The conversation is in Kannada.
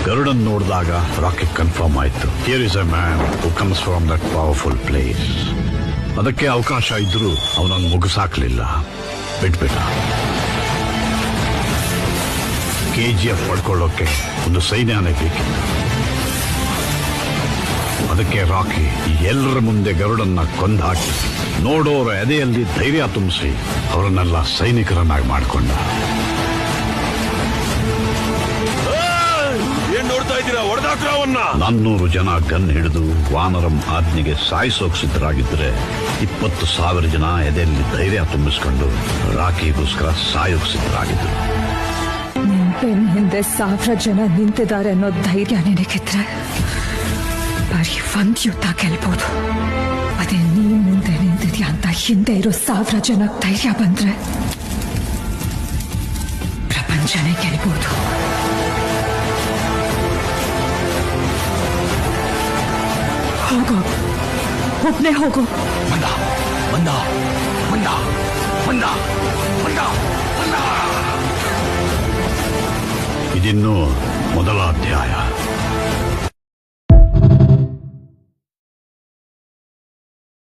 ಗರುಡನ್ ನೋಡಿದಾಗ ರಾಕಿ ಕನ್ಫರ್ಮ್ ಆಯ್ತು. Here is A man who comes from that powerful place. ಅದಕ್ಕೆ ಅವಕಾಶ ಇದ್ರೂ ಅವನನ್ನು ಮುಗಿಸಾಕ್ಲಿಲ್ಲ, ಬಿಟ್ಬಿಟ್ಟ. KGF ಪಡ್ಕೊಳ್ಳೋಕೆ ಒಂದು ಸೈನ್ಯನೇ ಬೇಕಿತ್ತು. ಅದಕ್ಕೆ ರಾಕಿ ಎಲ್ಲರ ಮುಂದೆ ಗರುಡನ್ನ ಕೊಂದು ಹಾಕಿ ನೋಡೋರ ಎದೆಯಲ್ಲಿ ಧೈರ್ಯ ತುಂಬಿಸಿ ಅವರನ್ನೆಲ್ಲ ಸೈನಿಕರನ್ನಾಗಿ ಮಾಡಿಕೊಂಡ. ಏನ್ ನೋಡ್ತಾ ಇದ್ದೀರಾ? ಹೊಡೆದಾಕ್ರ ಅವನ್ನ. 400 ಜನ ಗನ್ ಹಿಡಿದು ವಾನರಂ ಆಜ್ಞೆಗೆ ಸಾಯಿಸೋಕ್ ಸಿದ್ಧರಾಗಿದ್ರೆ 20,000 ಜನ ಎದೆಯಲ್ಲಿ ಧೈರ್ಯ ತುಂಬಿಸ್ಕೊಂಡು ರಾಕಿಗೋಸ್ಕರ ಸಾಯೋಕ್ ಸಿದ್ಧರಾಗಿದ್ರು. ಬೆನ್ ಹಿಂದೆ 1000 ಜನ ನಿಂತಿದ್ದಾರೆ ಅನ್ನೋ ಧೈರ್ಯ ನಿನಗಿದ್ರೆ ಬರೀ ಒಂದ್ ಯುದ್ಧ ಗೆಲ್ಬಹುದು. ಅದೇ ನೀನ್ ಮುಂದೆ ನಿಂತಿದ್ಯಾ ಅಂತ ಹಿಂದೆ ಇರೋ 1000 ಜನ ಧೈರ್ಯ ಬಂದ್ರೆ ಪ್ರಪಂಚನೇ ಗೆಲ್ಬಹುದು. ಹೋಗೋ, ಒಬ್ನೇ ಹೋಗೋ. ಬಂದ ಬಂದ ಬಂದ ಬಂದ ಬಂದ ಬಂದ. ಇದಿನ್ನೂ ಮೊದಲ ಅಧ್ಯಾಯ.